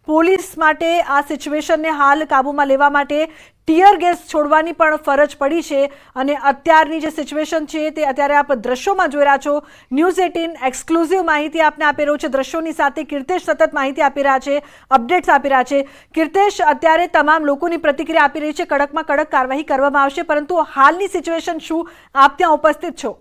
Police માટે આ સિચ્યુએશનને હાલ કાબૂમાં લેવા માટે ટીયર ગેસ છોડવાની પણ ફરજ પડી છે અને અત્યારની જે સિચ્યુએશન છે તે અત્યારે આપ દ્રશ્યોમાં જોઈ રહ્યા છો। ન્યૂઝ 18 એક્સક્લુઝિવ માહિતી આપને આપી રહ્યું છે। દ્રશ્યોની સાથે કીર્તેશ સતત માહિતી આપી રહ્યા છે, અપડેટ્સ આપી રહ્યા છે। કીર્તેશ, અત્યારે તમામ લોકોની પ્રતિક્રિયા આપી રહી છે, કડકમાં કડક કાર્યવાહી કરવામાં આવશે, પરંતુ હાલની સિચ્યુએશન શું, આપ ત્યાં ઉપસ્થિત છો?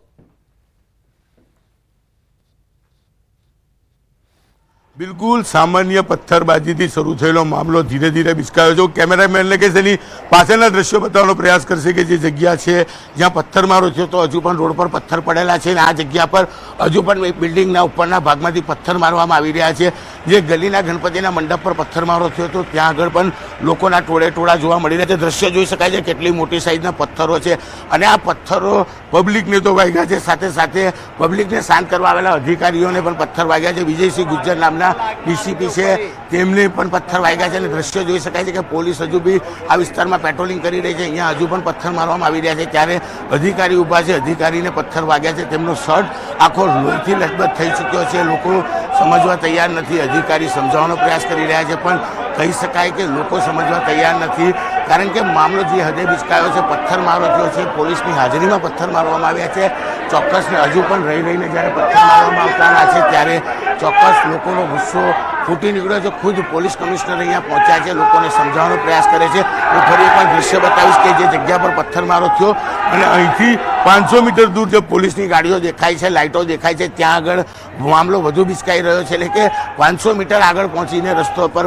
બિલકુલ સામાન્ય પથ્થરબાજીથી શરૂ થયેલો મામલો ધીરે ધીરે બિસ્કાયો છે। કેમેરામેનને કે તેની પાછળના દ્રશ્યો બતાવવાનો પ્રયાસ કરશે કે જે જગ્યા છે જ્યાં પથ્થરમારો થયો તો હજુ પણ રોડ પર પથ્થર પડેલા છે અને આ જગ્યા પર હજુ પણ બિલ્ડિંગના ઉપરના ભાગમાંથી પથ્થર મારવામાં આવી રહ્યા છે। જે ગલીના ગણપતિના મંડપ પર પથ્થરમારો થયો તો ત્યાં આગળ પણ લોકોના ટોળા જોવા મળી રહ્યા છે। દ્રશ્ય જોઈ શકાય છે કેટલી મોટી સાઈઝના પથ્થરો છે અને આ પથ્થરો પબ્લિકને તો વાગ્યા છે, સાથે સાથે પબ્લિકને શાંત કરવા આવેલા અધિકારીઓને પણ પથ્થર વાગ્યા છે। વિજયસિંહ ગુજ્જર નામના ડીસીપી છે તેમને પણ પથ્થર વાગ્યા છે અને દ્રશ્યો જોઈ શકાય છે કે પોલીસ હજુ બી આ વિસ્તારમાં પેટ્રોલિંગ કરી રહી છે। અહીંયા હજુ પણ પથ્થર મારવામાં આવી રહ્યા છે ત્યારે અધિકારી ઊભા છે, અધિકારીને પથ્થર વાગ્યા છે, તેમનો શર્ટ આખો લોહીથી લથબથ થઈ ચૂક્યો છે। લોકો સમજવા તૈયાર નથી, અધિકારી સમજાવવાનો પ્રયાસ કરી રહ્યા છે પણ કહી શકાય કે લોકો સમજવા તૈયાર નથી, કારણ કે મામલો જે હદે બિચકાયો છે, પથ્થરમારો થયો છે, પોલીસની હાજરીમાં પથ્થર મારવામાં આવ્યા છે। ચોક્કસ હજુ પણ રહીને જ્યારે પથ્થર મારવામાં આવતા છે ત્યારે ચોક્કસ લોકોનો ગુસ્સો ફૂટી નીકળ્યો છે। ખુદ પોલીસ કમિશનર અહીંયા પહોંચ્યા છે, લોકોને સમજાવવાનો પ્રયાસ કરે છે। હું ફરી એકવાર દ્રશ્ય બતાવીશ કે જે જગ્યા પર પથ્થરમારો થયો અને અહીંથી 500 મીટર દૂર જે પોલીસની ગાડીઓ દેખાય છે, લાઇટો દેખાય છે, ત્યાં આગળ મામલો વધુ બિચકાઈ રહ્યો છે। એટલે કે 500 મીટર આગળ પહોંચીને રસ્તો પર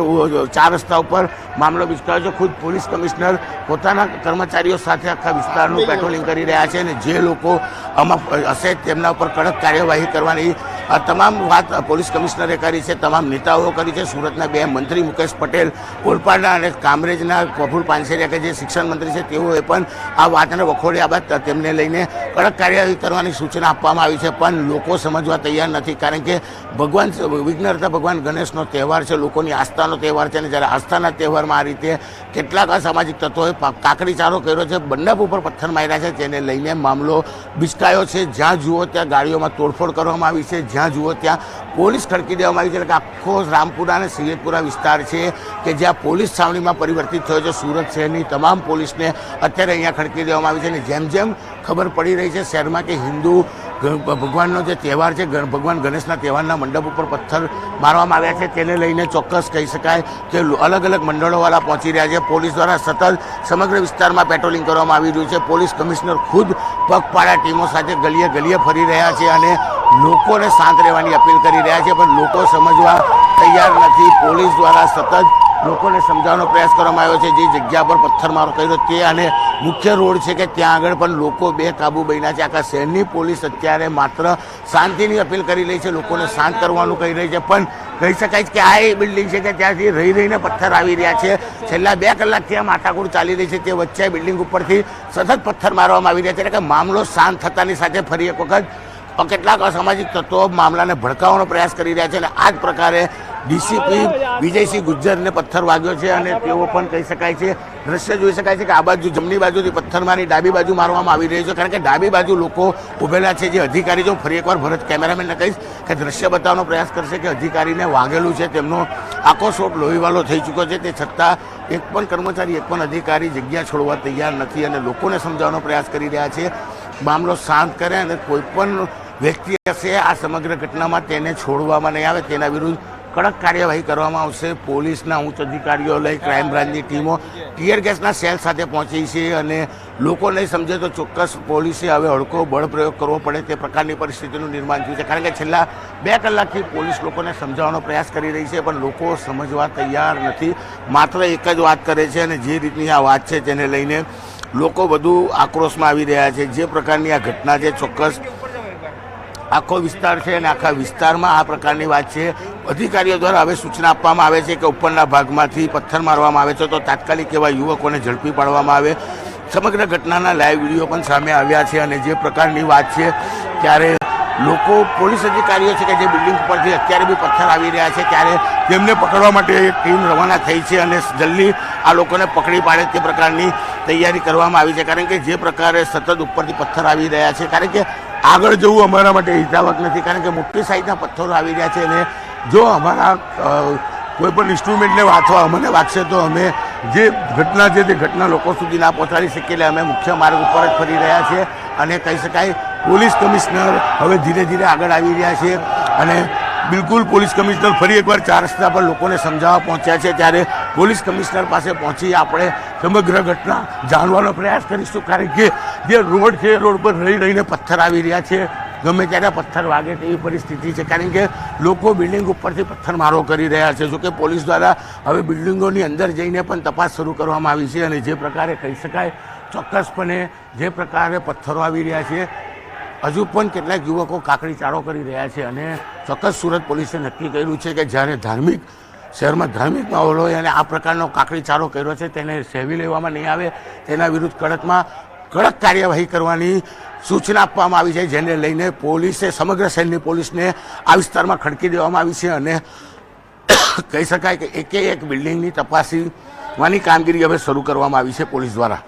4 રસ્તા ઉપર મામલો બિચકાયો છે। ખુદ પોલીસ કમિશનર પોતાના કર્મચારીઓ સાથે આખા વિસ્તારનું પેટ્રોલિંગ કરી રહ્યા છે અને જે લોકો આમાં હશે તેમના ઉપર કડક કાર્યવાહી કરવાની આ તમામ વાત પોલીસ કમિશનરે કરી છે, તમામ નેતાઓ કરી છે। સુરતના 2 મંત્રી મુકેશ પટેલ ઓલપાડના અને કામરેજના પ્રફુલ પાનસેરિયા કે જે શિક્ષણ મંત્રી છે તેઓએ પણ આ વાતને વખોડ્યા બાદ તેમને લઈને કડક કાર્યવાહી કરવાની સૂચના આપવામાં આવી છે, પણ લોકો સમજવા તૈયાર નથી, કારણ કે ભગવાન વિઘ્નહર્તા ભગવાન ગણેશનો તહેવાર છે, લોકોની આસ્થાનો તહેવાર છે અને જ્યારે આસ્થાના તહેવારમાં આ રીતે કેટલાક અસામાજિક તત્વોએ કાકડીચારો કર્યો છે, મંડપ ઉપર પથ્થર માર્યા છે, તેને લઈને મામલો બિચકાયો છે। જ્યાં જુઓ ત્યાં ગાડીઓમાં તોડફોડ કરવામાં આવી છે, જ્યાં જુઓ ત્યાં પોલીસ ખડકી દેવામાં આવી છે। એટલે કે આખો રામપુરા અને સૈયદપુરા વિસ્તાર છે કે જ્યાં પોલીસ છાવણીમાં પરિવર્તિત થયો છે। સુરત શહેરની તમામ પોલીસને અત્યારે અહીંયા ખડકી દેવામાં આવી છે અને જેમ જેમ ખબર પડી રહી છે શહેરમાં કે હિન્દુ ભગવાનનો જે તહેવાર છે, ભગવાન ગણેશના તહેવારના મંડપ ઉપર પથ્થર મારવામાં આવ્યા છે, તેને લઈને ચોક્કસ કહી શકાય કે અલગ અલગ મંડળોવાળા પહોંચી રહ્યા છે। પોલીસ દ્વારા સતત સમગ્ર વિસ્તારમાં પેટ્રોલિંગ કરવામાં આવી રહ્યું છે। પોલીસ કમિશનર ખુદ પગપાળા ટીમો સાથે ગલીએ ગલીએ ફરી રહ્યા છે અને લોકોને શાંત રહેવાની અપીલ કરી રહ્યા છે, પણ લોકો સમજવા તૈયાર નથી। પોલીસ દ્વારા સતત લોકોને સમજાવવાનો પ્રયાસ કરવામાં આવ્યો છે। જે જગ્યા પર પથ્થરમારો કર્યો તે અને મુખ્ય રોડ છે કે ત્યાં આગળ પણ લોકો બેકાબૂ બન્યા છે। આખા શહેરની પોલીસ અત્યારે માત્ર શાંતિની અપીલ કરી રહી છે, લોકોને શાંત કરવાનું કહી રહી છે, પણ કહી શકાય કે આ એ બિલ્ડિંગ છે કે ત્યાંથી રહીને પથ્થર આવી રહ્યા છે। છેલ્લા 2 કલાકથી આ માથાકૂટ ચાલી રહી છે, તે વચ્ચે બિલ્ડિંગ ઉપરથી સતત પથ્થર મારવામાં આવી રહ્યા છે। એટલે કે મામલો શાંત થતાની સાથે ફરી એક વખત કેટલાક અસામાજિક તત્વો મામલાને ભડકાવવાનો પ્રયાસ કરી રહ્યા છે અને આ જ પ્રકારે ડીસીપી વિજયસિંહ ગુજ્જરને પથ્થર વાગ્યો છે અને તેઓ પણ કહી શકાય છે, દ્રશ્ય જોઈ શકાય છે કે આ બાજુ જમણી બાજુથી પથ્થર મારી ડાબી બાજુ મારવામાં આવી રહ્યો છે, કારણ કે ડાબી બાજુ લોકો ઉભેલા છે। જે અધિકારી, જો ફરી એકવાર ભરત કેમેરામેનને કહીશ કે દ્રશ્ય બતાવવાનો પ્રયાસ કરશે કે અધિકારીને વાગેલું છે, તેમનો આખો શોટ લોહીવાલો થઈ ચૂક્યો છે, તે છતાં એક પણ કર્મચારી, એક પણ અધિકારી જગ્યા છોડવા તૈયાર નથી અને લોકોને સમજાવવાનો પ્રયાસ કરી રહ્યા છે મામલો શાંત કરે અને કોઈ પણ વ્યક્તિ હશે આ સમગ્ર ઘટનામાં તેને છોડવામાં નહીં આવે, તેના વિરુદ્ધ કડક કાર્યવાહી કરવામાં આવશે। પોલીસના ઉચ્ચ અધિકારીઓ લઈ ક્રાઇમ બ્રાન્ચની ટીમો ટીયર ગેસના સેલ સાથે પહોંચી છે અને લોકો નહીં સમજે તો ચોક્કસ પોલીસે હવે હળકો બળ પ્રયોગ કરવો પડે તે પ્રકારની પરિસ્થિતિનું નિર્માણ થયું છે, કારણ કે છેલ્લા 2 કલાકથી પોલીસ લોકોને સમજાવવાનો પ્રયાસ કરી રહી છે, પણ લોકો સમજવા તૈયાર નથી, માત્ર એક જ વાત કરે છે અને જે રીતની આ વાત છે તેને લઈને લોકો વધુ આક્રોશમાં આવી રહ્યા છે। જે પ્રકારની આ ઘટના છે, ચોક્કસ આખો વિસ્તાર છે અને આખા વિસ્તારમાં આ પ્રકારની વાત છે। અધિકારીઓ દ્વારા હવે સૂચના આપવામાં આવે છે કે ઉપરના ભાગમાંથી પથ્થર મારવામાં આવે છે તો તાત્કાલિક એવા યુવકોને ઝડપી પાડવામાં આવે। સમગ્ર ઘટનાના લાઈવ વિડીયો પણ સામે આવ્યા છે અને જે પ્રકારની વાત છે ત્યારે લોકો, પોલીસ અધિકારીઓ છે કે જે બિલ્ડિંગ પરથી અત્યારે બી પથ્થર આવી રહ્યા છે ત્યારે તેમને પકડવા માટે એક ટીમ રવાના થઈ છે અને જલ્દી આ લોકોને પકડી પાડે તે પ્રકારની તૈયારી કરવામાં આવી છે, કારણ કે જે પ્રકારે સતત ઉપરથી પથ્થર આવી રહ્યા છે, કારણ કે આગળ જવું અમારા માટે હિતાવક નથી, કારણ કે મોટી સાઈઝના પથ્થરો આવી રહ્યા છે અને જો અમારા કોઈ પણ ઇન્સ્ટ્રુમેન્ટને વાંચવા અમને વાગશે તો અમે જે ઘટના છે તે ઘટના લોકો સુધી ના પહોંચાડી શકીએ એટલે અમે મુખ્ય માર્ગ ઉપર જ ફરી રહ્યા છીએ અને કહી શકાય પોલીસ કમિશનર હવે ધીરે ધીરે આગળ આવી રહ્યા છે અને બિલકુલ પોલીસ કમિશનર ફરી એકવાર 4 રસ્તા પર લોકોને સમજાવવા પહોંચ્યા છે ત્યારે પોલીસ કમિશનર પાસે પહોંચી આપણે સમગ્ર ઘટના જાણવાનો પ્રયાસ કરીશું કારણ કે જે રોડ છે રોડ પર રહીને પથ્થર આવી રહ્યા છે ગમે ત્યારે પથ્થર વાગે તેવી પરિસ્થિતિ છે કારણ કે લોકો બિલ્ડિંગ ઉપરથી પથ્થરમારો કરી રહ્યા છે જોકે પોલીસ દ્વારા હવે બિલ્ડિંગોની અંદર જઈને પણ તપાસ શરૂ કરવામાં આવી છે અને જે પ્રકારે કહી શકાય ચોક્કસપણે જે પ્રકારે પથ્થરો આવી રહ્યા છે હજુ પણ કેટલાક યુવકો કાકડી ચાળો કરી રહ્યા છે અને ચોક્કસ સુરત પોલીસે નક્કી કર્યું છે કે જ્યારે શહેરમાં ધાર્મિક માહોલ હોય અને આ પ્રકારનો કાકડી ચાળો કર્યો છે તેને સેવી લેવામાં નહીં આવે તેના વિરુદ્ધ કડક કાર્યવાહી કરવાની સૂચના આપવામાં આવી છે જેને લઈને પોલીસે સમગ્ર શહેરની પોલીસને આ વિસ્તારમાં ખડકી દેવામાં આવી છે અને કહી શકાય કે એકે એક બિલ્ડિંગની તપાસવાની કામગીરી હવે શરૂ કરવામાં આવી છે પોલીસ દ્વારા।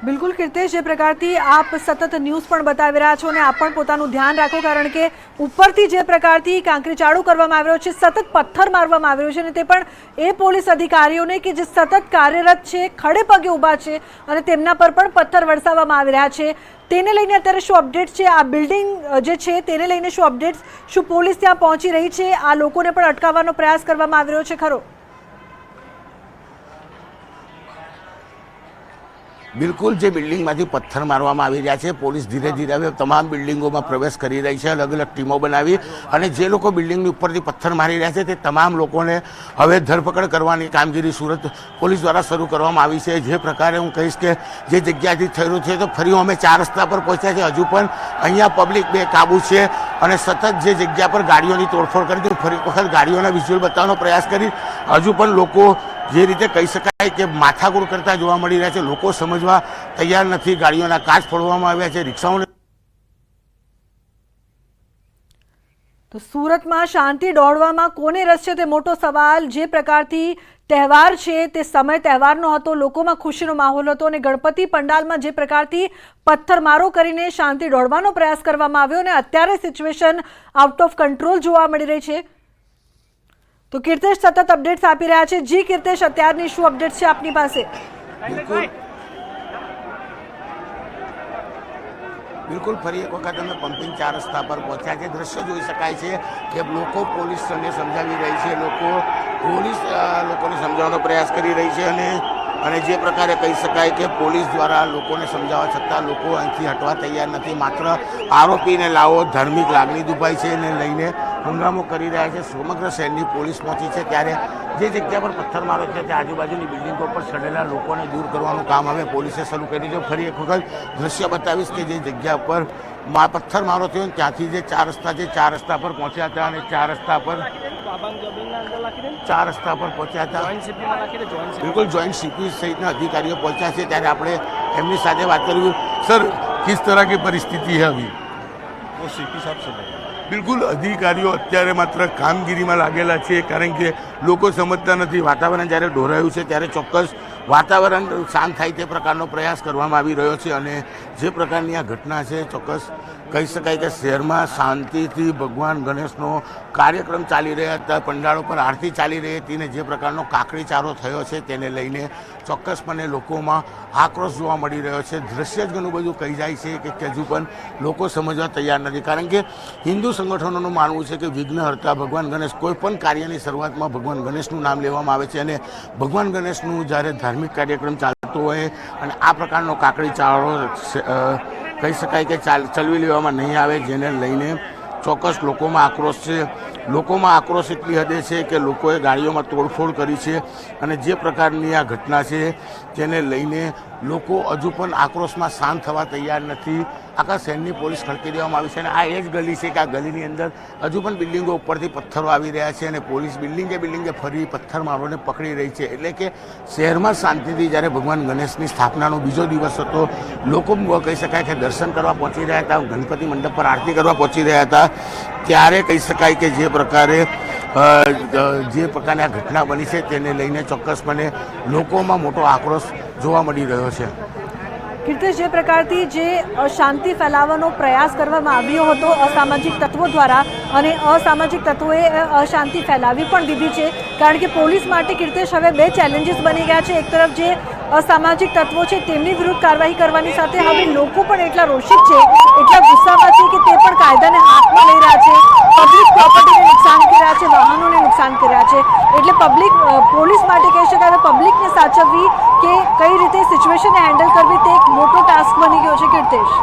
બિલકુલ કીર્તેશ, જે પ્રકારથી આપ સતત ન્યૂઝ પણ બતાવી રહ્યા છો અને આપ પણ પોતાનું ધ્યાન રાખો કારણ કે ઉપરથી જે પ્રકારથી કાંકરી ચાળુ કરવામાં આવ્યો છે, સતત પથ્થર મારવામાં આવ્યો છે અને તે પણ એ પોલીસ અધિકારીઓને કે જે સતત કાર્યરત છે, ખડે પગે ઊભા છે અને તેમના પર પણ પથ્થર વરસાવવામાં આવી રહ્યા છે। તેને લઈને અત્યારે શું અપડેટ છે? આ બિલ્ડિંગ જે છે તેને લઈને શું અપડેટ્સ? શું પોલીસ ત્યાં પહોંચી રહી છે? આ લોકોને પણ અટકાવવાનો પ્રયાસ કરવામાં આવી રહ્યો છે ખરો? બિલકુલ, જે બિલ્ડિંગમાંથી પથ્થર મારવામાં આવી રહ્યા છે પોલીસ ધીરે ધીરે હવે તમામ બિલ્ડિંગોમાં પ્રવેશ કરી રહી છે, અલગ અલગ ટીમો બનાવી અને જે લોકો બિલ્ડિંગની ઉપરથી પથ્થર મારી રહ્યા છે તે તમામ લોકોને હવે ધરપકડ કરવાની કામગીરી સુરત પોલીસ દ્વારા શરૂ કરવામાં આવી છે। જે પ્રકારે હું કહીશ કે જે જગ્યાથી થયેલું છે તો ફરી અમે 4 રસ્તા પર પહોંચ્યા છે, હજુ પણ અહીંયા પબ્લિક બેકાબુ છે અને સતત જે જગ્યા પર ગાડીઓની તોડફોડ કરી હતી ફરી વખત ગાડીઓના વિઝ્યુઅલ બતાવવાનો પ્રયાસ કરી હજુ પણ લોકો જે રીતે કહી શકાય કે માથાકૂટ કરતા જોવા મળી રહ્યા છે, લોકો સમજવા તૈયાર નથી, ગાડીઓના કાચ ફોડવામાં આવ્યા છે, રિક્ષાઓને। તો સુરતમાં શાંતિ દોડવામાં કોને રસ છે તે મોટો સવાલ। જે પ્રકારથી તહેવાર છે તે સમય તહેવારનો હતો, લોકોમાં ખુશીનો માહોલ હતો અને ગણપતિ પંડાલમાં જે પ્રકારથી પથ્થરમારો કરીને શાંતિ દોડવાનો પ્રયાસ કરવામાં આવ્યો અને અત્યારે સિચ્યુએશન આઉટ ઓફ કંટ્રોલ જોવા મળી રહી છે। તો કીર્તેશ સતત અપડેટ્સ આપી રહ્યા છે। જી કીર્તેશ, અત્યારની શું અપડેટ્સ છે આપની પાસે? બિલકુલ ફરી એક વખત અમે પંપિંગ 4 રસ્તા પર પહોંચ્યા છે। દ્રશ્ય જોઈ શકાય છે કે લોકો પોલીસને સમજાવી રહી છે, પોલીસ લોકોને સમજાવવાનો પ્રયાસ કરી રહી છે અને જે પ્રકારે કહી શકાય કે પોલીસ દ્વારા લોકોને સમજાવવા છતાં લોકો અહીંથી હટવા તૈયાર નથી, માત્ર આરોપીને લાવો, ધાર્મિક લાગણી દુભાઈ છે એને લઈને હંગામો કરી રહ્યા છે। સમગ્ર શહેરની પોલીસ પહોંચી છે ત્યારે જે જગ્યા પર પથ્થરમારો છે તે આજુબાજુની બિલ્ડિંગો પર ચડેલા લોકોને દૂર કરવાનું કામ હવે પોલીસે શરૂ કર્યું છે। ફરી એક વખત દ્રશ્ય બતાવીશ કે જે જગ્યા પર પથ્થરમારો થયો ત્યાંથી જે 4 રસ્તા છે 4 રસ્તા પર પહોંચ્યા હતા અને 4 રસ્તા પર પહોંચ્યા હતા। બિલકુલ જોઈન્ટ સીપી સહિતના અધિકારીઓ પહોંચ્યા છે ત્યારે આપણે એમની સાથે વાત કરી। સર, કિસ तरह की परिस्थिति है अभी? वो सीपी साहब से બિલકુલ અધિકારીઓ અત્યારે માત્ર કામગીરીમાં લાગેલા છે કારણ કે લોકો સમજતા નથી। વાતાવરણ જ્યારે ડોરાયું છે ત્યારે ચોક્કસ વાતાવરણ શાંત થાય તે પ્રકારનો પ્રયાસ કરવામાં આવી રહ્યો છે અને જે પ્રકારની આ ઘટના છે ચોક્કસ કહી શકાય કે શહેરમાં શાંતિથી ભગવાન ગણેશનો કાર્યક્રમ ચાલી રહ્યા હતા, પંડાળો પર આરતી ચાલી રહી હતી અને જે પ્રકારનો કાકડી ચારો થયો છે તેને લઈને ચોક્કસપણે લોકોમાં આક્રોશ જોવા મળી રહ્યો છે। દ્રશ્ય જ ઘણું બધું કહી જાય છે કે હજુ પણ લોકો સમજવા તૈયાર નથી કારણ કે હિન્દુ સંગઠનોનું માનવું છે કે વિઘ્નહર્તા ભગવાન ગણેશ કોઈ પણ કાર્યની શરૂઆતમાં ભગવાન ગણેશનું નામ લેવામાં આવે છે અને ભગવાન ગણેશનું જ્યારે ધાર્મિક કાર્યક્રમ ચાલતો હોય અને આ પ્રકારનો કાકડી ચારો કહી શકાય કે ચલવી લેવામાં નહીં આવે જેને લઈને ચોક્કસ લોકોમાં આક્રોશ છે। લોકોમાં આક્રોશ એટલી હદે છે કે લોકોએ ગાડીઓમાં તોડફોડ કરી છે અને જે પ્રકારની આ ઘટના છે તેને લઈને લોકો હજુ પણ આક્રોશમાં શાંત થવા તૈયાર નથી। આખા શહેરની પોલીસ ખડકી દેવામાં આવી છે અને આ એ જ ગલી છે કે આ ગલીની અંદર હજુ પણ બિલ્ડિંગો ઉપરથી પથ્થરો આવી રહ્યા છે અને પોલીસ બિલ્ડિંગે ફરી પથ્થરમારોને પકડી રહી છે। એટલે કે શહેરમાં શાંતિથી જ્યારે ભગવાન ગણેશની સ્થાપનાનો બીજો દિવસ હતો, લોકો કહી શકાય કે દર્શન કરવા પહોંચી રહ્યા હતા, ગણપતિ મંડપ પર આરતી કરવા પહોંચી રહ્યા હતા, ત્યારે કહી શકાય કે જે પ્રકારની આ ઘટના બની છે તેને લઈને ચોક્કસપણે લોકોમાં મોટો આક્રોશ જોવા મળી રહ્યો છે। કીર્તિશ, જે પ્રકારથી જે અશાંતિ ફેલાવવાનો પ્રયાસ કરવામાં આવ્યો હતો અસામાજિક તત્વો દ્વારા, અને અસામાજિક તત્વોએ અશાંતિ ફેલાવી પણ દીધી છે, કારણ કે પોલીસ માટે કીર્તિશ હવે બે ચેલેન્જીસ બની ગયા છે. એક તરફ જે અસામાજિક તત્વો છે તેમની વિરુદ્ધ કાર્યવાહી કરવાની સાથે હવે લોકો પણ એટલા રોષિત છે, એટલા ગુસ્સામાં છે કે તે પણ કાયદાને હાથમાં લઈ રહ્યા છે, પબ્લિક પ્રોપર્ટીને નુકસાન કરી રહ્યા છે, વાહનોને નુકસાન કરી રહ્યા છે. એટલે પોલીસ માટે કહી શકાય પબ્લિકને સાચવવી કે કઈ રીતે સિચ્યુએશનને હેન્ડલ કરવી તે એક મોટો ટાસ્ક બની ગયો છે. કીર્તિશ,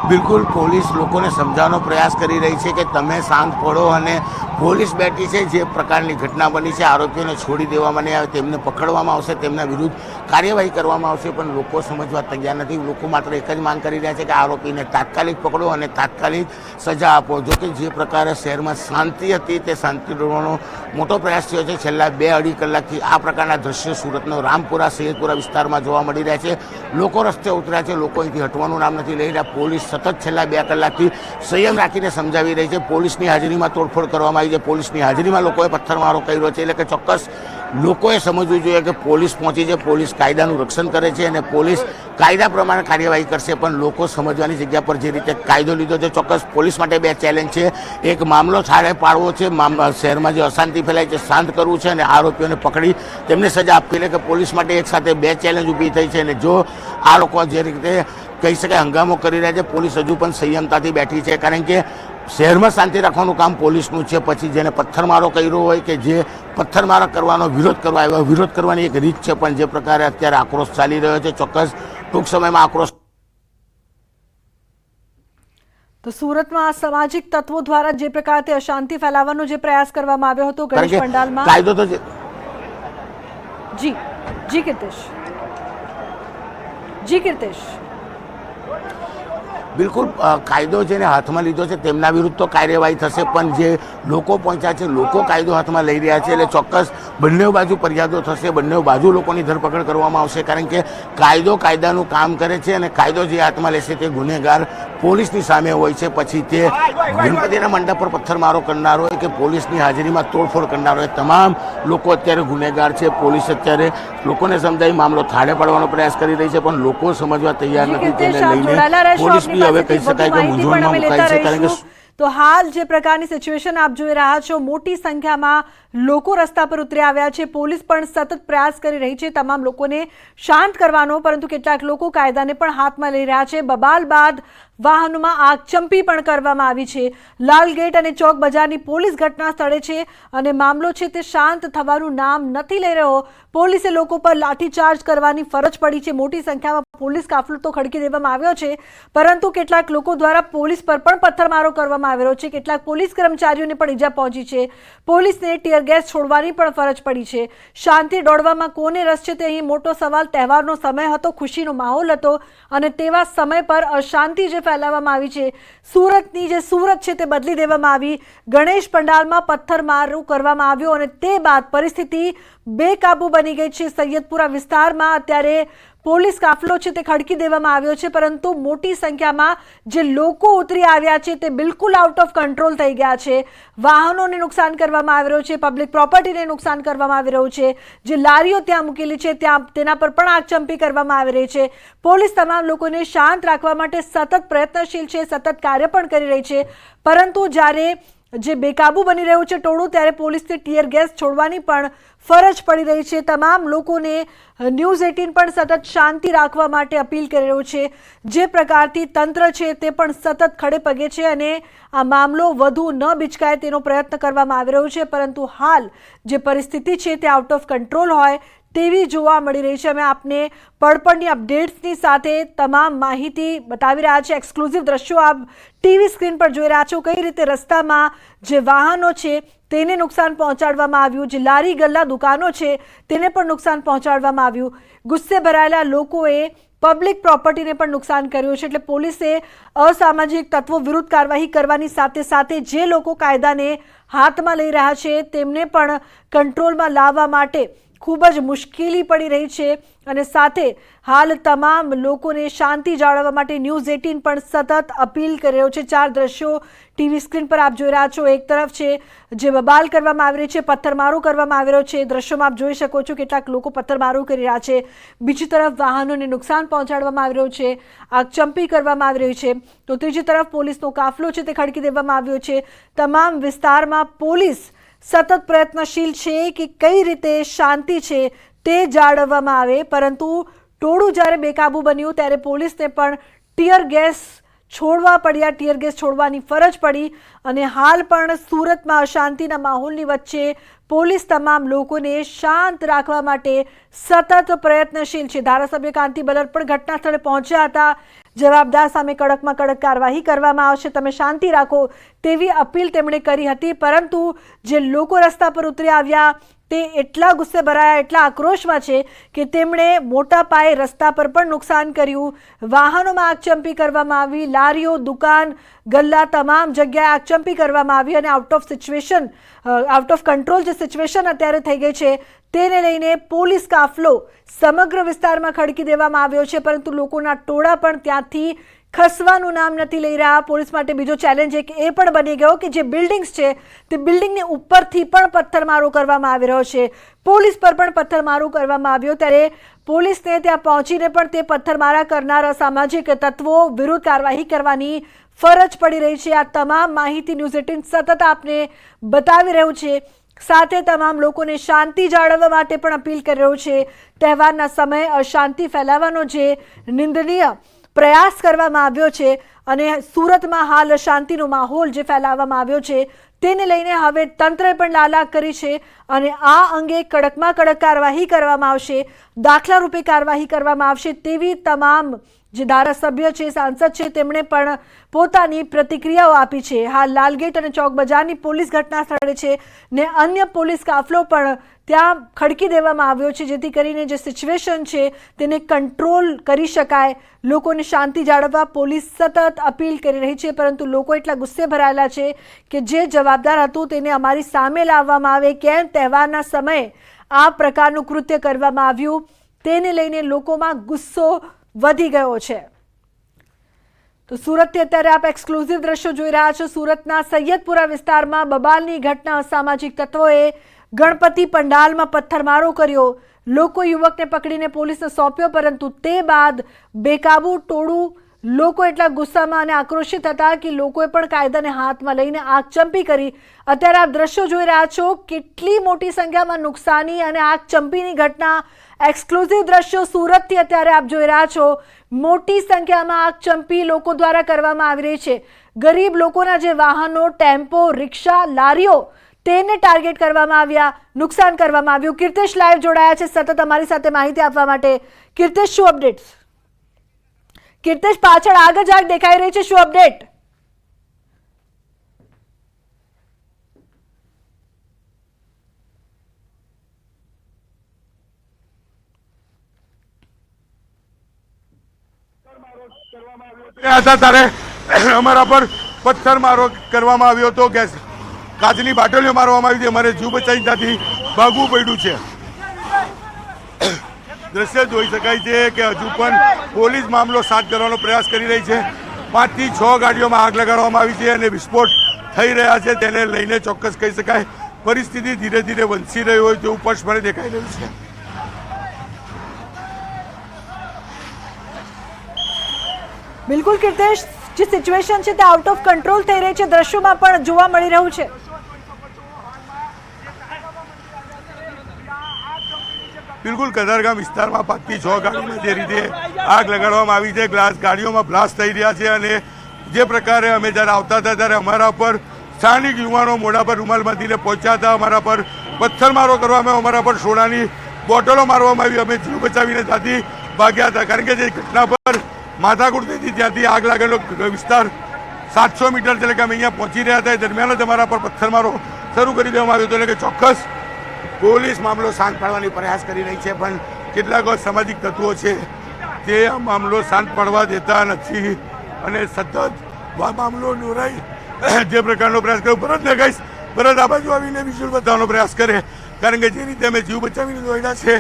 બિલકુલ પોલીસ લોકોને સમજાવવાનો પ્રયાસ કરી રહી છે કે તમે શાંત પડો, અને પોલીસ બેઠી છે. જે પ્રકારની ઘટના બની છે, આરોપીઓને છોડી દેવામાં નહીં આવે, તેમને પકડવામાં આવશે, તેમના વિરુદ્ધ કાર્યવાહી કરવામાં આવશે, પણ લોકો સમજવા તૈયાર નથી. લોકો માત્ર એક જ માંગ કરી રહ્યા છે કે આરોપીને તાત્કાલિક પકડો અને તાત્કાલિક સજા આપો. જો કે જે પ્રકારે શહેરમાં શાંતિ હતી તે શાંતિ દોરવાનો મોટો પ્રયાસ થયો છે. છેલ્લા 2-2.5 કલાકથી આ પ્રકારના દ્રશ્યો સુરતનો રામપુરા સૈયદપુરા વિસ્તારમાં જોવા મળી રહ્યા છે. લોકો રસ્તે ઉતર્યા છે, લોકો અહીંથી હટવાનું નામ નથી લઈ રહ્યા. પોલીસ સતત છેલ્લા 2 કલાકથી સંયમ રાખીને સમજાવી રહી છે. પોલીસની હાજરીમાં તોડફોડ કરવામાં આવી છે, પોલીસની હાજરીમાં લોકોએ પથ્થરમારો કર્યો છે. એટલે કે ચોક્કસ લોકોએ સમજવું જોઈએ કે પોલીસ પહોંચી છે, પોલીસ કાયદાનું રક્ષણ કરે છે અને પોલીસ કાયદા પ્રમાણે કાર્યવાહી કરશે. પણ લોકો સમજવાની જગ્યા પર જે રીતે કાયદો લીધો છે, ચોક્કસ પોલીસ માટે 2 ચેલેન્જ છે. એક મામલો થાળે પાડવો છે, શહેરમાં જે અશાંતિ ફેલાય છે શાંત કરવું છે, અને આરોપીઓને પકડી તેમને સજા આપવી. એટલે કે પોલીસ માટે એક સાથે 2 ચેલેન્જ ઊભી થઈ છે. અને જો આ લોકો જે રીતે કહી શકાય હંગામો કરી રહ્યા છે, પોલીસ હજુ પણ સંયમતાથી બેઠી છે, કારણ કે શહેરમાં શાંતિ રાખવાનું કામ પોલીસનું છે. પછી જેને પથ્થરમારો કર્યો હોય કે જે પથ્થરમારો કરવાનો વિરોધ કરવા આવ્યો, વિરોધ કરવાની એક રીત છે. પણ જે પ્રકારે અત્યારે આક્રોશ ચાલી રહ્યો છે, ચોક્કસ ટૂંક સમયમાં આક્રોશ. તો સુરતમાં સામાજિક તત્વો દ્વારા જે પ્રકારથી અશાંતિ ફેલાવવાનો જે પ્રયાસ કરવામાં આવ્યો હતો ગણેશ પંડાલમાં, કાયદો તો જી કીર્તિશ, જી કીર્તિશ, બિલકુલ કાયદો જેને હાથમાં લીધો છે તેમના વિરુદ્ધ તો કાર્યવાહી થશે, પણ જે લોકો પહોંચ્યા છે, લોકો કાયદો હાથમાં લઈ રહ્યા છે, એટલે ચોક્કસ બંને બાજુ ફરિયાદો થશે, બંને બાજુ લોકોની ધરપકડ કરવામાં આવશે. કારણ કે કાયદો કાયદાનું કામ કરે છે, અને કાયદો જે હાથમાં લેશે તે ગુનેગાર પોલીસની સામે હોય છે. પછી તે ગણપતિના મંડપ પર પથ્થરમારો કરનાર હોય કે પોલીસની હાજરીમાં તોડફોડ કરનાર હોય, તમામ લોકો અત્યારે ગુનેગાર છે. પોલીસ અત્યારે લોકોને સમજાવી મામલો થાળે પાડવાનો પ્રયાસ કરી રહી છે, પણ લોકો સમજવા તૈયાર નથી. તેને લઈને પોલીસ બી હવે કહી શકાય કે મૂંઝવણમાં મુકાય છે. કારણ કે તો હાલ જે પ્રકારની સિચ્યુએશન આપ જોઈ રહ્યા છો, મોટી સંખ્યામાં લોકો રસ્તા પર ઉતરી આવ્યા છે. પોલીસ પણ સતત પ્રયાસ કરી રહી છે તમામ લોકોને શાંત કરવાનો, પરંતુ કેટલાક લોકો કાયદાને પણ હાથમાં લઈ રહ્યા છે. બબાલ બાદ વાહનોમાં આગચંપી પણ કરવામાં આવી છે. લાલગેટ અને ચોક બજારની પોલીસ ઘટના સ્થળે છે, અને મામલો છે તે શાંત થવાનું નામ નથી લઈ રહ્યો. પોલીસે લોકો પર લાઠીચાર્જ કરવાની ફરજ પડી છે. મોટી સંખ્યામાં પોલીસ કાફલો તો ખડકી દેવામાં આવ્યો છે, પરંતુ કેટલાક લોકો દ્વારા પોલીસ પર પણ પથ્થરમારો કરવામાં આવ્યો છે. કેટલાક પોલીસ કર્મચારીઓને પણ ઈજા પહોંચી છે. પોલીસને ટીયર ગેસ છોડવાની પણ ફરજ પડી છે. શાંતિ દોડવામાં કોને રસ છે તે અહીં મોટો સવાલ. તહેવારનો સમય હતો, ખુશીનો માહોલ હતો, અને તેવા સમય પર અશાંતિ જે ફેલાવવામાં આવી છે, સુરતની જે સુરત છે તે બદલી દેવામાં આવી. ગણેશ પંડાલમાં પથ્થરમારો કરવામાં આવ્યો, અને તે બાદ પરિસ્થિતિ બેકાબુ બની ગઈ છે. સૈયદપુરા વિસ્તારમાં અત્યારે પોલીસ કાફલો છે તે ખડકી દેવામાં આવ્યો છે, પરંતુ મોટી સંખ્યામાં જે લોકો ઉતરી આવ્યા છે તે બિલકુલ આઉટ ઓફ કંટ્રોલ થઈ ગયા છે. વાહનોને નુકસાન કરવામાં આવી રહ્યું છે, પબ્લિક પ્રોપર્ટીને નુકસાન કરવામાં આવી રહ્યું છે. જે લારીઓ ત્યાં મૂકેલી છે તેના પર પણ આગચંપી કરવામાં આવી રહી છે. પોલીસ તમામ લોકોને શાંત રાખવા માટે સતત પ્રયત્નશીલ છે, સતત કાર્ય પણ કરી રહી છે, પરંતુ જ્યારે જે બેકાબુ બની રહ્યું છે ટોળું, ત્યારે પોલીસને ટીયર ગેસ છોડવાની પણ ફરજ પડી રહી છે. તમામ લોકોને ન્યૂઝ 18 પણ સતત શાંતિ રાખવા માટે અપીલ કરી રહ્યું છે. જે પ્રકારથી તંત્ર છે તે પણ સતત ખડે પગે છે, અને આ મામલો વધુ ન બિચકાય તેનો પ્રયત્ન કરવામાં આવી રહ્યો છે, પરંતુ હાલ જે પરિસ્થિતિ છે તે આઉટ ઓફ કંટ્રોલ હોય તેવી જોવા મળી રહી છે. અમે આપને પળપળની અપડેટ્સની સાથે તમામ માહિતી બતાવી રહ્યા છે. એક્સક્લુઝિવ દ્રશ્યો આપ ટીવી સ્ક્રીન પર જોઈ રહ્યા છો. કઈ રીતે રસ્તામાં જે વાહનો છે તેને નુકસાન પહોંચાડવામાં આવ્યું, જે લારી ગલ્લા દુકાનો છે તેને પણ નુકસાન પહોંચાડવામાં આવ્યું. ગુસ્સે ભરાયેલા લોકોએ પબ્લિક પ્રોપર્ટીને પણ નુકસાન કર્યું છે. એટલે પોલીસે અસામાજિક તત્વો વિરુદ્ધ કાર્યવાહી કરવાની સાથે સાથે જે લોકો કાયદાને હાથમાં લઈ રહ્યા છે તેમને પણ કંટ્રોલમાં લાવવા માટે ખૂબ જ મુશ્કેલી પડી રહી છે અને સાથે હાલ તમામ લોકોને શાંતિ જાળવવા માટે ન્યૂઝ 18 પણ સતત અપીલ કરી રહ્યો છે। 4 દ્રશ્યો ટીવી સ્ક્રીન પર આપ જોઈ રહ્યા છો। એક તરફ છે જે બબાલ કરવામાં આવી રહી છે, પથ્થરમારો કરવામાં આવી રહ્યો છે, દ્રશ્યોમાં આપ જોઈ શકો છો કેટલાક લોકો પથ્થરમારો કરી રહ્યા છે। બીજી તરફ વાહનોને નુકસાન પહોંચાડવામાં આવી રહ્યું છે, આગચંપી કરવામાં આવી રહી છે, તો ત્રીજી તરફ પોલીસનો કાફલો છે તે ખડકી દેવામાં આવ્યો છે। તમામ વિસ્તારમાં પોલીસ સતત પ્રયત્નશીલ છે કે કઈ રીતે શાંતિ છે તે જાળવવામાં આવે, પરંતુ ટોળું જ્યારે બેકાબુ બન્યું ત્યારે પોલીસને પણ ટીયર ગેસ છોડવા પડ્યા, ટીયર ગેસ છોડવાની ફરજ પડી અને હાલ પણ સુરતમાં અશાંતિના માહોલની વચ્ચે પોલીસ તમામ લોકોને શાંત રાખવા માટે સતત પ્રયત્નશીલ છે। ધારાસભ્ય કાંતિ બલર પણ ઘટના સ્થળે પહોંચ્યા હતા। જવાબદાર સામે કડકમાં કડક કાર્યવાહી કરવામાં આવશે, તમે શાંતિ રાખો તેવી અપીલ તેમણે કરી હતી, પરંતુ જે લોકો રસ્તા પર ઉતરી આવ્યા તે એટલા ગુસ્સે ભરાયા, એટલા આક્રોશમાં છે કે તેમણે મોટા પાયે રસ્તા પર પણ નુકસાન કર્યું, વાહનોમાં આગચંપી કરવામાં આવી, લારીઓ, દુકાન, ગલ્લા તમામ જગ્યાએ આગચંપી કરવામાં આવી અને આઉટ ઓફ કંટ્રોલ જે સિચ્યુએશન અત્યારે થઈ ગઈ છે તેને લઈને પોલીસ કાફલો સમગ્ર વિસ્તારમાં ખડકી દેવામાં આવ્યો છે, પરંતુ લોકોના ટોળા પણ ત્યાંથી ખસવાનું નામ નથી લઈ રહ્યા। પોલીસ માટે બીજો ચેલેન્જ એક એ પણ બની ગયો કે જે બિલ્ડિંગ્સ છે તે બિલ્ડિંગની ઉપરથી પણ પથ્થરમારો કરવામાં આવી રહ્યો છે, પોલીસ પર પણ પથ્થરમારો કરવામાં આવ્યો, ત્યારે પોલીસને ત્યાં પહોંચીને પણ તે પથ્થરમારા કરનાર અસામાજિક તત્વો વિરુદ્ધ કાર્યવાહી કરવાની ફરજ પડી રહી છે। આ તમામ માહિતી ન્યૂઝ 18 સતત આપને બતાવી રહ્યું છે, સાથે તમામ લોકોને શાંતિ જાળવવા માટે પણ અપીલ કરી રહ્યું છે। તહેવારના સમયે અશાંતિ ફેલાવવાનો જે નિંદનીય પ્રયાસ કરવામાં આવ્યો છે અને સુરતમાં હાલ શાંતિનો માહોલ જે ફેલાવવામાં આવ્યો છે તેને લઈને હવે તંત્રએ પણ લાલાક કરી છે અને આ અંગે કડકમાં કડક કાર્યવાહી કરવામાં આવશે, દાખલા રૂપે કાર્યવાહી કરવામાં આવશે તેવી તમામ જે ધારાસભ્ય છે, સાંસદ છે, તેમણે પણ પોતાની પ્રતિક્રિયાઓ આપી છે। હાલ લાલગેટ અને ચોક બજારની પોલીસ ઘટના સ્થળે છે ને અન્ય પોલીસ કાફલો પણ ત્યાં ખડકી દેવામાં આવ્યો છે, જેથી કરીને જે સિચ્યુએશન છે તેને કંટ્રોલ કરી શકાય, લોકોને શાંતિ જાળવવા પોલીસ સતત અપીલ કરી રહી છે, પરંતુ લોકો એટલા ગુસ્સે ભરાયેલા છે કે જે જવાબદાર હતું તેને અમારી સામે લાવવામાં આવે, કેમ તહેવારના સમયે આ પ્રકારનું કૃત્ય કરવામાં આવ્યું તેને લઈને લોકોમાં ગુસ્સો વધી ગયો છે। તો સુરતથી અત્યારે આપ એક્સક્લુઝિવ દ્રશ્યો જોઈ રહ્યા છો। સુરતના સૈયદપુરા વિસ્તારમાં બબાલની ઘટના, અસામાજિક તત્વોએ ગણપતિ પંડાલમાં પથ્થરમારો કર્યો, લોકો યુવકને પકડીને પોલીસને સોંપ્યો, પરંતુ તે બાદ બેકાબુ ટોળું લોકો એટલા ગુસ્સામાં અને આક્રોશિત હતા કે લોકોએ પણ કાયદાને હાથમાં લઈને આગચંપી કરી। અત્યારે આપ દ્રશ્યો જોઈ રહ્યા છો, કેટલી મોટી સંખ્યામાં નુકસાની અને આગચંપીની ઘટના, એક્સક્લુઝિવ દ્રશ્યો સુરતથી અત્યારે આપ જોઈ રહ્યા છો। મોટી સંખ્યામાં આગચંપી લોકો દ્વારા કરવામાં આવી રહી છે, ગરીબ લોકોના જે વાહનો, ટેમ્પો, રિક્ષા, લારીઓ તેને ટાર્ગેટ કરવામાં આવ્યા, નુકસાન કરવામાં આવ્યું। કીર્તેશ લાઈવ જોડાયા છે સતત અમારી સાથે માહિતી આપવા માટે। કીર્તેશ, શું અપડેટ્સ? કીર્તેશ, પાછળ આગ જ આગ દેખાઈ રહી છે, શું અપડેટ? તારે અમારા પર પથ્થરમારો કરવામાં આવ્યો હતો, ગેસ કાચની બાટલીઓ મારવામાં આવી હતી, અમારે જીવ બચાવી ત્યાંથી ભાગવું પડ્યું છે। દ્રશ્ય જોઈ શકાય છે કે હજુ પણ પોલીસ મામલો શાંત કરવાનો પ્રયાસ કરી રહી છે। 5 થી 6 ગાડીઓમાં આગ લગાડવામાં આવી છે અને વિસ્ફોટ થઈ રહ્યા છે, તેને લઈને ચોક્કસ કહી શકાય પરિસ્થિતિ ધીરે ધીરે વંચી રહી હોય તેવું સ્પષ્ટપણે દેખાઈ રહ્યું છે। બિલકુલ કીર્તેશ, જે સિચ્યુએશન છે તે આઉટ ઓફ કંટ્રોલ થઈ રહી છે, દ્રશ્યોમાં પણ જોવા મળી રહ્યું છે। બિલકુલ કતારગામ વિસ્તારમાં 5 થી 6 ગાડીમાં જે રીતે આગ લગાડવામાં આવી છે, ગાડીઓમાં બ્લાસ્ટ થઈ રહ્યા છે અને જે પ્રકારે અમે જ્યારે આવતા હતા ત્યારે અમારા પર સ્થાનિક યુવાનો મોઢા પર રૂમાલ બાંધીને પહોંચ્યા હતા, અમારા પર પથ્થરમારો કરવામાં, અમારા પર સોનાની બોટલો મારવામાં આવી, અમે જીવ બચાવીને ત્યાંથી ભાગ્યા હતા, કારણ કે જે ઘટના પર માથાકૂટ થઈ હતી ત્યાંથી આગ લાગેલો વિસ્તાર 700 મીટર એટલે કે અમે અહીંયા પહોંચી રહ્યા હતા, એ દરમિયાન જ અમારા પર પથ્થરમારો શરૂ કરી દેવામાં આવ્યો હતો। એટલે કે ચોક્કસ પોલીસ મામલો શાંત પાડવાની પ્રયાસ કરી રહી છે, પણ કેટલાક અસામાજિક તત્વો છે તે આ મામલો શાંત પાડવા દેતા નથી અને સતત મામલો દોરાઈ જે પ્રકારનો પ્રયાસ કર્યો, ભરતને કહીશ, ભરત આ બાજુ આવીને વિઝ્યુઅલ બતાવવાનો પ્રયાસ કરે કારણ કે જે રીતે અમે જીવ બચાવીને દોડ્યા છે,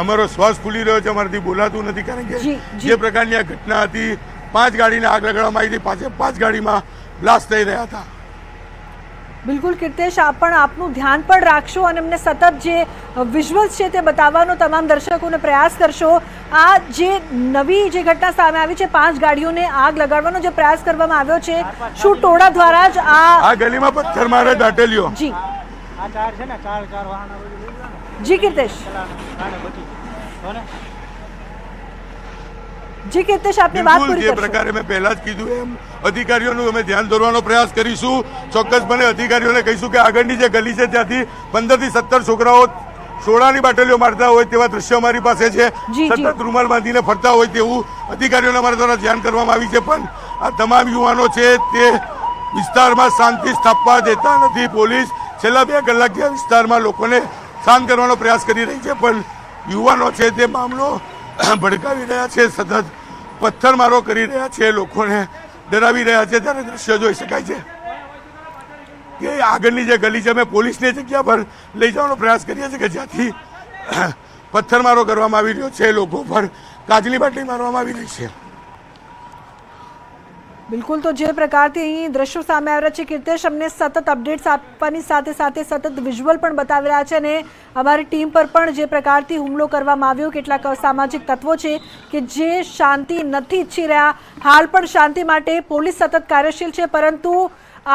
અમારો શ્વાસ ફૂલી રહ્યો છે, અમારાથી બોલાતું નથી. કારણ કે જી, જી. જે પ્રકારની આ ઘટના હતી, 5 ગાડીને આગ લગાડવામાં આવી હતી, 5 ગાડીમાં બ્લાસ્ટ થઈ રહ્યા હતા. બિલકુલ કીર્તેશ, આપ પણ આપનું ધ્યાન પણ રાખશો અને અમને સતત જે વિઝ્યુઅલ્સ છે તે બતાવવાનો તમામ દર્શકોને પ્રયાસ કરશો. આ જે નવી જે ઘટના સામે આવી છે, 5 ગાડીઓને આગ લગાડવાનો જે પ્રયાસ કરવામાં આવ્યો છે, શું ટોળા દ્વારા જ આ ગલીમાં પથ્થર મારે દાટેલીઓ. જી આ ચાર છે ને, ચાર વાહન આ બધું લઈ લો ને. જી કીર્તેશ, કાને બચી તો ને. જી કીર્તેશ, આપની વાત બિલકુલ પૂરી જે કરશો. પ્રકારે મેં પહેલા જ કીધું એમ અધિકારીઓનું અમે ધ્યાન દોરવાનો પ્રયાસ કરીશું. ચોક્કસપણે અધિકારીઓને કહીશું કે આગળની જે ગલી છે ત્યાંથી 15 થી 17 છોકરાઓ સોડાની બાટલીઓ મારતા હોય તેવા દ્રશ્યો અમારી પાસે છે. જી, જી. સતત રૂમાલ બાંધીને ફરતા હોય તેવું અધિકારીઓને અમારા દ્વારા ધ્યાન કરવામાં આવી છે. પણ આ તમામ યુવાનો છે તે વિસ્તારમાં શાંતિ સ્થાપવા દેતા નથી. પોલીસ છેલ્લા 2 કલાકથી આ વિસ્તારમાં લોકોને શાંત કરવાનો પ્રયાસ કરી રહી છે, પણ યુવાનો છે તે મામલો ભડકાવી રહ્યા છે, સતત પથ્થરમારો કરી રહ્યા છે, લોકોને ડરાવી રહ્યા છે. ત્યારે દ્રશ્ય જોઈ શકાય છે કે આગળની જે ગલી છે અમે પોલીસની જગ્યા પર લઈ જવાનો પ્રયાસ કરીએ છીએ કે જ્યાંથી પથ્થરમારો કરવામાં આવી રહ્યો છે, લોકો પર કાચની બાટલી મારવામાં આવી રહી છે. બિલકુલ, તો જે પ્રકારથી અહીં દ્રશ્યો સામે આવી રહ્યા છે કીર્તેશ, અમને સતત અપડેટ્સ આપવાની સાથે સાથે સતત વિઝ્યુઅલ પણ બતાવી રહ્યા છે અને અમારી ટીમ પર પણ જે પ્રકારથી હુમલો કરવામાં આવ્યો, કેટલાક અસામાજિક તત્વો છે કે જે શાંતિ નથી ઈચ્છી રહ્યા. હાલ પણ શાંતિ માટે પોલીસ સતત કાર્યશીલ છે, પરંતુ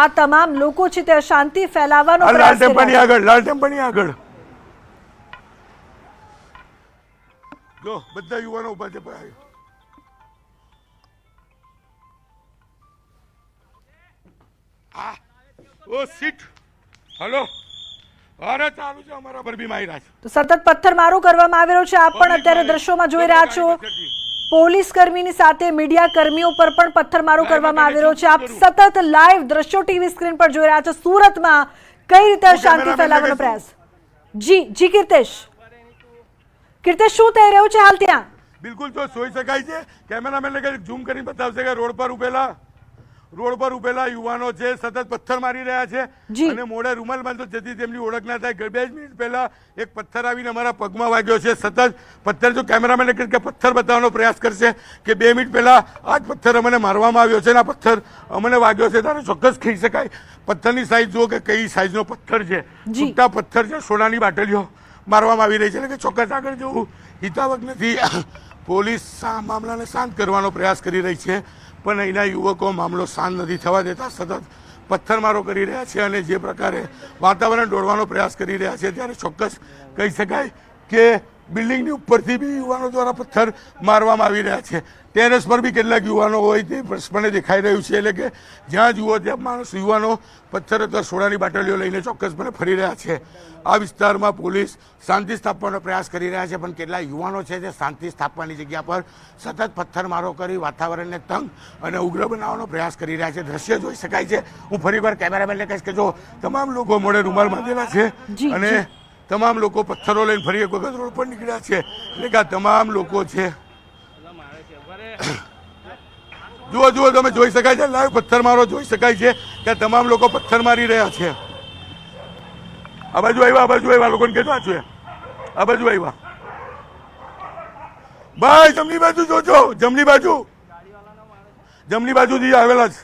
આ તમામ લોકો છે તે અશાંતિ ફેલાવવાનો લાલ પ્રયાસ કરી ટેમ્પાની રહ્યા છે. આગળ, લાલ ટેમ્પાની આગળ જો બધા યુવાનો ઉભા છે. ઓ સીટ હલો, અરે ચાલુ છે, અમારા પર બી માર્યા છે. તો સતત પથ્થરમારો કરવામાં આવી રહ્યો છે. આપ પણ અત્યારે દ્રશ્યોમાં જોઈ રહ્યા છો. પોલીસ કર્મીની સાથે મીડિયા કર્મીઓ પર પણ પથ્થરમારો કરવામાં આવી રહ્યો છે. આપ સતત લાઈવ દ્રશ્યો ટીવી સ્ક્રીન પર જોઈ રહ્યા છો. સુરતમાં કઈ રીતે શાંતિ ફેલાવવાનો પ્રયાસ. જી જી કીર્તેશ, કીર્તેશ શું થઈ રહ્યું છે હાલ ત્યાં? બિલકુલ તો જોઈ શકાય છે. કેમેરામેન કે ઝૂમ કરીને બતાવશે કે રોડ પર ઉભેલા યુવાનો છે સતત પથ્થર મારી રહ્યા છે જી. અને મોઢે રૂમાલ બાંધો જેથી તેમની ઓળખ ના થાય. 2 મિનિટ પહેલા એક પથ્થર આવીને અમારા પગમાં વાગ્યો છે. સતત પથ્થર, જો કેમેરામેન કે પથ્થર બતાવવાનો પ્રયાસ કરશે કે 2 મિનિટ પહેલા આ જ પથ્થર અમને મારવામાં આવ્યો છે અને આ પથ્થર અમને વાગ્યો છે, ત્યારે ચોક્કસ કહી શકાય. પથ્થરની સાઈઝ જુઓ કે કઈ સાઈઝનો પથ્થર છે. જી. છૂટા પથ્થર છે, સોનાની બાટલીઓ મારવામાં આવી રહી છે. એટલે કે ચોક્કસ આગળ જવું હિતાવક નથી. પોલીસ આ મામલાને શાંત કરવાનો પ્રયાસ કરી રહી છે, પણ અહીંના યુવકો મામલો શાંત નથી થવા દેતા. સતત પથ્થરમારો કરી રહ્યા છે અને જે પ્રકારે વાતાવરણ દોડવાનો પ્રયાસ કરી રહ્યા છે, ત્યારે ચોક્કસ કહી શકાય કે બિલ્ડિંગની ઉપરથી બી યુવાનો દ્વારા પથ્થર મારવામાં આવી રહ્યા છે. ટેરેસ પર બી કેટલાક યુવાનો હોય તે સ્પષ્ટપણે દેખાઈ રહ્યું છે. એટલે કે જ્યાં જુઓ ત્યાં યુવાનો પથ્થર અથવા સોડાની બાટલીઓ લઈને ચોક્કસપણે ફરી રહ્યા છે. આ વિસ્તારમાં પોલીસ શાંતિ સ્થાપવાનો પ્રયાસ કરી રહ્યા છે, પણ કેટલાક યુવાનો છે તે શાંતિ સ્થાપવાની જગ્યા પર સતત પથ્થરમારો કરી વાતાવરણને તંગ અને ઉગ્ર બનાવવાનો પ્રયાસ કરી રહ્યા છે. દ્રશ્ય જોઈ શકાય છે. હું ફરીવાર કેમેરામેનને કહીશ કે જો તમામ લોકો મોઢે રૂમાલ બાંધેલા છે જી, અને જી. તમામ લોકો પથ્થરો લઈને ફરી એક વખત રોડ પર નીકળ્યા છે. એટલે કે આ તમામ લોકો છે, જુઓ તમે જોઈ શકાય છે, લાઈવ પથ્થરમારો જોઈ શકાય છે કે આ તમામ લોકો પથ્થર મારી રહ્યા છે. આ બાજુ આવ્યા લોકોને કહેતા છે, આ બાજુ આવ્યા ભાઈ, જમણી બાજુ જોજો, જમણી બાજુથી આવેલા છે.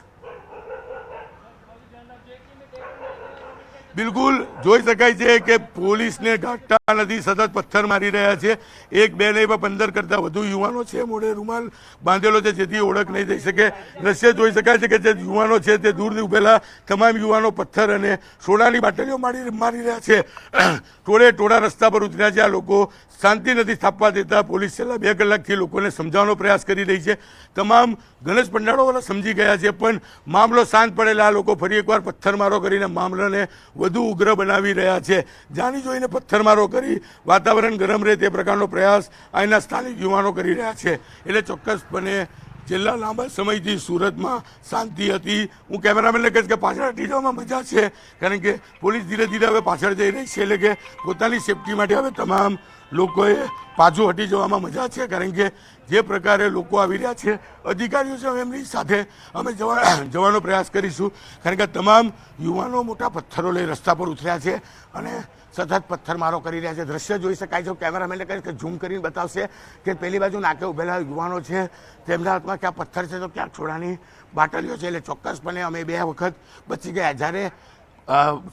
બિલકુલ જોઈ શકાય છે કે પોલીસને ગાંઠતા નથી, સતત પથ્થર મારી રહ્યા છે. 1, 2 નહીં પણ 15 કરતા વધુ યુવાનો છે, મોઢે રૂમાલ બાંધેલો છે જેથી ઓળખ નહીં થઈ શકે. દ્રશ્ય જોઈ શકાય છે કે જે યુવાનો છે તે દૂરથી ઉભેલા તમામ યુવાનો પથ્થર અને સોનાની બાટલીઓ મારી રહ્યા છે. ટોળે રસ્તા પર ઉતર્યા છે. આ લોકો શાંતિ નથી સ્થાપવા દેતા. પોલીસ છેલ્લા 2 કલાકથી લોકોને સમજાવવાનો પ્રયાસ કરી રહી છે. તમામ ગણેશ પંડાળોવાળા સમજી ગયા છે, પણ મામલો શાંત પડેલા આ લોકો ફરી એકવાર પથ્થરમારો કરીને મામલાને વધુ ઉગ્ર બનાવી રહ્યા છે. જાણી જોઈને પથ્થરમારો કરી વાતાવરણ ગરમ રહે તે પ્રકારનો પ્રયાસ અહીંના સ્થાનિક યુવાનો કરી રહ્યા છે. એટલે ચોક્કસપણે છેલ્લા લાંબા સમયથી સુરતમાં શાંતિ હતી. હું કેમેરામેનને કહીશ કે પાછળ હટી જવામાં મજા છે, કારણ કે પોલીસ ધીરે ધીરે હવે પાછળ જઈ રહી છે. એટલે કે પોતાની સેફટી માટે હવે તમામ લોકોએ પાછું હટી જવામાં મજા છે, કારણ કે જે પ્રકારે લોકો આવી રહ્યા છે અધિકારીઓ છે એમની સાથે અમે જવાનો પ્રયાસ કરીશું, કારણ કે તમામ યુવાનો મોટા પથ્થરો લઈ રસ્તા પર ઉતર્યા છે અને સતત પથ્થરમારો કરી રહ્યા છે. દ્રશ્ય જોઈ શકાય છે, કેમેરામેનને કહે કે ઝૂમ કરીને બતાવશે કે પેલી બાજુ નાકે ઉભેલા યુવાનો છે તેમના હાથમાં ક્યાં પથ્થર છે તો ક્યાંક છોડાની બાટલીઓ છે. એટલે ચોક્કસપણે અમે 2 વખત બચી ગયા. જ્યારે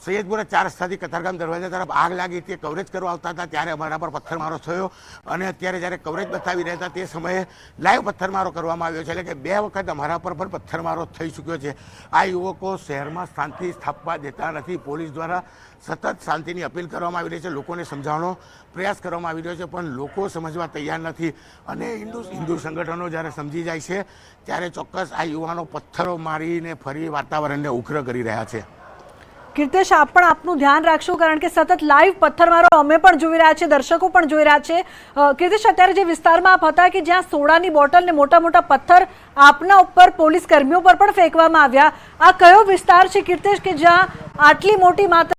સૈયદપુરા 4 રસ્તાથી કતારગામ દરવાજા તરફ આગ લાગી તે કવરેજ કરવા આવતા હતા ત્યારે અમારા પર પથ્થરમારો થયો અને અત્યારે જ્યારે કવરેજ બતાવી રહ્યા હતા તે સમયે લાઈવ પથ્થરમારો કરવામાં આવ્યો છે. એટલે કે 2 વખત અમારા પર પણ પથ્થરમારો થઈ ચૂક્યો છે. આ યુવકો શહેરમાં શાંતિ સ્થાપવા દેતા નથી. પોલીસ દ્વારા સતત શાંતિની અપીલ કરવામાં આવી રહી છે, લોકોને સમજાવવાનો પ્રયાસ કરવામાં આવી રહ્યો છે, પણ લોકો સમજવા તૈયાર નથી. અને હિન્દુ સંગઠનો જ્યારે સમજી જાય છે ત્યારે ચોક્કસ આ યુવાનો પથ્થરો મારીને ફરી વાતાવરણને ઉગ્ર કરી રહ્યા છે. કીર્તેશ, આપ પણ આપનું ધ્યાન રાખશો, કારણ કે સતત લાઈવ પથ્થરમારો અમે પણ જોઈ રહ્યા છે, દર્શકો પણ જોઈ રહ્યા છે. કીર્તેશ, અત્યારે જે વિસ્તારમાં આપ હતા કે જ્યાં સોડાની બોટલ ને મોટા મોટા પથ્થર આપના ઉપર પોલીસ કર્મીઓ પર પણ ફેંકવામાં આવ્યા, આ કયો વિસ્તાર છે કીર્તેશ કે જ્યાં આટલી મોટી માત્રા